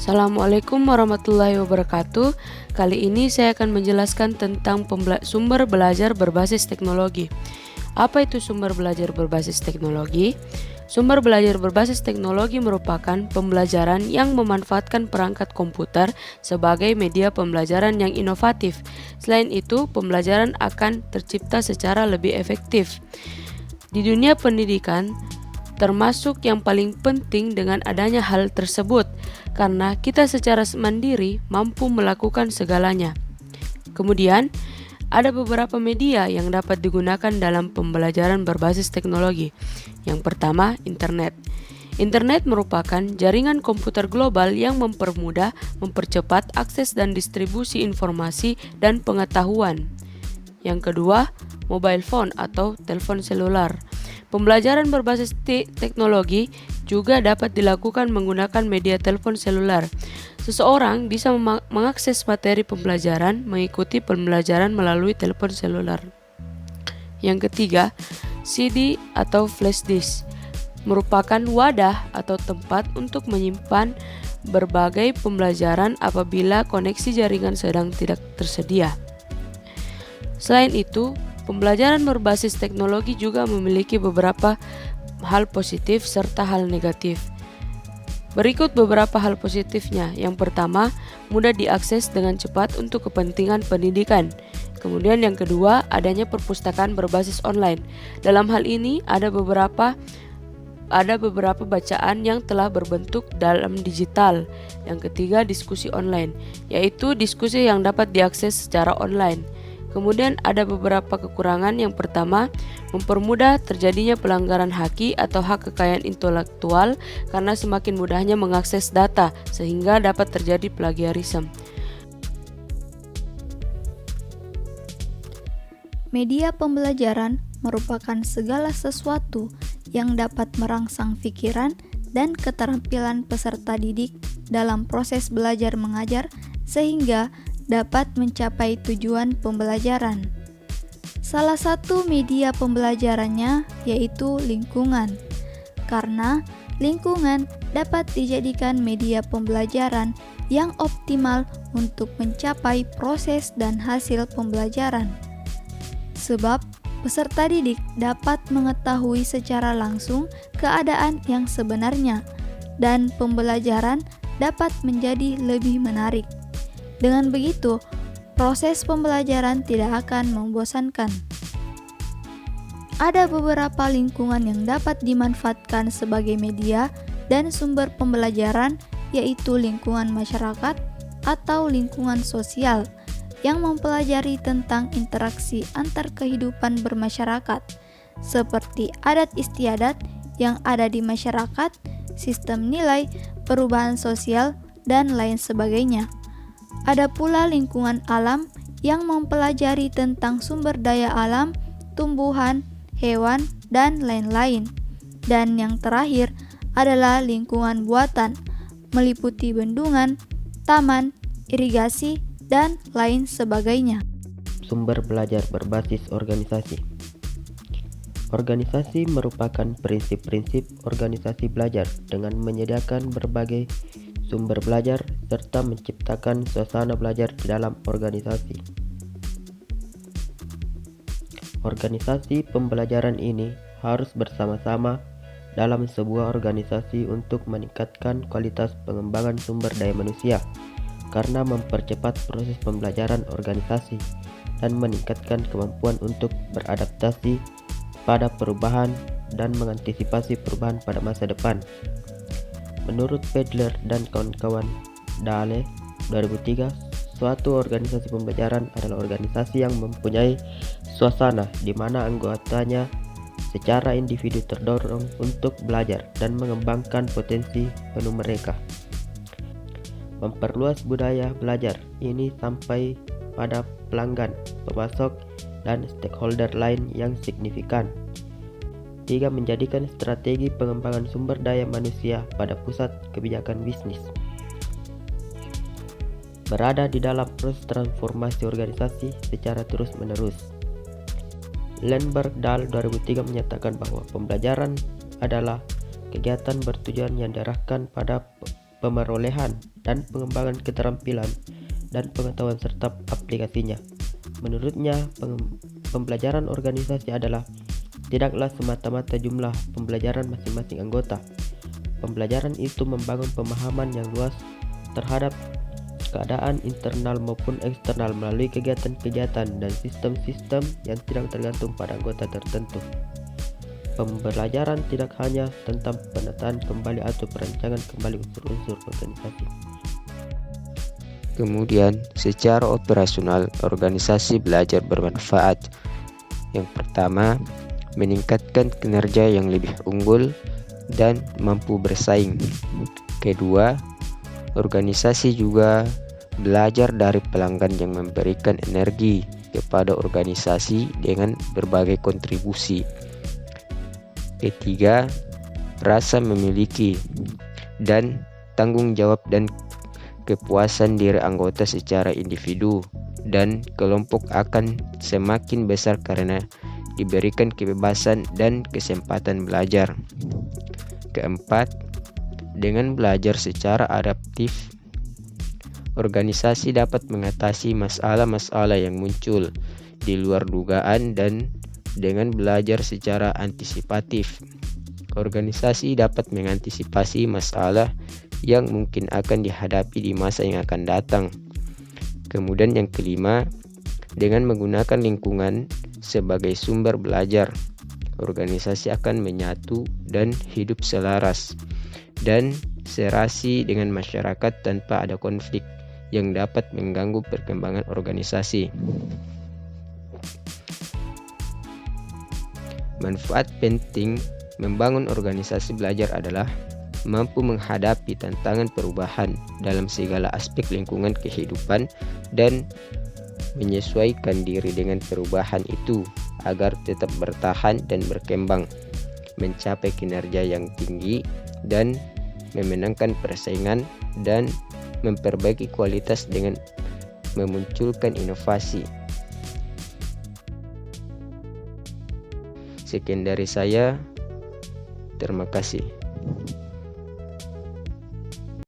Assalamualaikum warahmatullahi wabarakatuh. Kali ini saya akan menjelaskan tentang sumber belajar berbasis teknologi. Apa itu sumber belajar berbasis teknologi? Sumber belajar berbasis teknologi merupakan pembelajaran yang memanfaatkan perangkat komputer sebagai media pembelajaran yang inovatif. Selain itu, pembelajaran akan tercipta secara lebih efektif. Di dunia pendidikan, termasuk yang paling penting dengan adanya hal tersebut, karena kita secara mandiri mampu melakukan segalanya. Kemudian, ada beberapa media yang dapat digunakan dalam pembelajaran berbasis teknologi. Yang pertama, internet. Internet merupakan jaringan komputer global yang mempermudah, mempercepat akses dan distribusi informasi dan pengetahuan. Yang kedua, mobile phone atau telepon selular. Pembelajaran berbasis teknologi juga dapat dilakukan menggunakan media telepon selular. Seseorang bisa mengakses materi pembelajaran, mengikuti pembelajaran melalui telepon selular. Yang ketiga, CD atau flash disk merupakan wadah atau tempat untuk menyimpan berbagai pembelajaran apabila koneksi jaringan sedang tidak tersedia. Selain itu, pembelajaran berbasis teknologi juga memiliki beberapa hal positif serta hal negatif. Berikut beberapa hal positifnya. Yang pertama, mudah diakses dengan cepat untuk kepentingan pendidikan. Kemudian yang kedua, adanya perpustakaan berbasis online. Dalam hal ini ada beberapa bacaan yang telah berbentuk dalam digital. Yang ketiga, diskusi online, yaitu diskusi yang dapat diakses secara online. Kemudian ada beberapa kekurangan. Yang pertama, mempermudah terjadinya pelanggaran haki atau hak kekayaan intelektual karena semakin mudahnya mengakses data sehingga dapat terjadi plagiarisme. Media pembelajaran merupakan segala sesuatu yang dapat merangsang pikiran dan keterampilan peserta didik dalam proses belajar mengajar sehingga dapat mencapai tujuan pembelajaran. Salah satu media pembelajarannya yaitu lingkungan, karena lingkungan dapat dijadikan media pembelajaran yang optimal untuk mencapai proses dan hasil pembelajaran. Sebab peserta didik dapat mengetahui secara langsung keadaan yang sebenarnya dan pembelajaran dapat menjadi lebih menarik. Dengan begitu, proses pembelajaran tidak akan membosankan. Ada beberapa lingkungan yang dapat dimanfaatkan sebagai media dan sumber pembelajaran, yaitu lingkungan masyarakat atau lingkungan sosial yang mempelajari tentang interaksi antar kehidupan bermasyarakat, seperti adat istiadat yang ada di masyarakat, sistem nilai, perubahan sosial, dan lain sebagainya. Ada pula lingkungan alam yang mempelajari tentang sumber daya alam, tumbuhan, hewan, dan lain-lain. Dan yang terakhir adalah lingkungan buatan, meliputi bendungan, taman, irigasi, dan lain sebagainya. Sumber belajar berbasis organisasi. Organisasi merupakan prinsip-prinsip organisasi belajar dengan menyediakan berbagai sumber belajar serta menciptakan suasana belajar di dalam organisasi. Organisasi pembelajaran ini harus bersama-sama dalam sebuah organisasi untuk meningkatkan kualitas pengembangan sumber daya manusia karena mempercepat proses pembelajaran organisasi dan meningkatkan kemampuan untuk beradaptasi pada perubahan dan mengantisipasi perubahan pada masa depan. Menurut Pedler dan kawan-kawan Dahle 2003, suatu organisasi pembelajaran adalah organisasi yang mempunyai suasana di mana anggotanya secara individu terdorong untuk belajar dan mengembangkan potensi penuh mereka. Memperluas budaya belajar ini sampai pada pelanggan, pemasok, dan stakeholder lain yang signifikan. 3. Menjadikan strategi pengembangan sumber daya manusia pada pusat kebijakan bisnis. Berada di dalam proses transformasi organisasi secara terus-menerus. Lindbergh Dahl 2003 menyatakan bahwa pembelajaran adalah kegiatan bertujuan yang diarahkan pada pemerolehan dan pengembangan keterampilan dan pengetahuan serta aplikasinya. Menurutnya, pembelajaran organisasi adalah tidaklah semata-mata jumlah pembelajaran masing-masing anggota. Pembelajaran itu membangun pemahaman yang luas terhadap keadaan internal maupun eksternal melalui kegiatan-kegiatan dan sistem-sistem yang tidak tergantung pada anggota tertentu. Pembelajaran tidak hanya tentang penataan kembali atau perancangan kembali unsur-unsur organisasi. Kemudian, secara operasional, organisasi belajar bermanfaat. Yang pertama, meningkatkan kinerja yang lebih unggul dan mampu bersaing. Kedua, organisasi juga belajar dari pelanggan yang memberikan energi kepada organisasi dengan berbagai kontribusi. Ketiga, rasa memiliki dan tanggung jawab dan kepuasan diri anggota secara individu dan kelompok akan semakin besar karena diberikan kebebasan dan kesempatan belajar. Keempat, dengan belajar secara adaptif, organisasi dapat mengatasi masalah-masalah yang muncul di luar dugaan dan dengan belajar secara antisipatif, organisasi dapat mengantisipasi masalah yang mungkin akan dihadapi di masa yang akan datang. Kemudian yang kelima, dengan menggunakan lingkungan sebagai sumber belajar, organisasi akan menyatu dan hidup selaras dan serasi dengan masyarakat tanpa ada konflik yang dapat mengganggu perkembangan organisasi. Manfaat penting membangun organisasi belajar adalah mampu menghadapi tantangan perubahan dalam segala aspek lingkungan kehidupan dan menyesuaikan diri dengan perubahan itu agar tetap bertahan dan berkembang, mencapai kinerja yang tinggi dan memenangkan persaingan dan memperbaiki kualitas dengan memunculkan inovasi. Sekian dari saya. Terima kasih.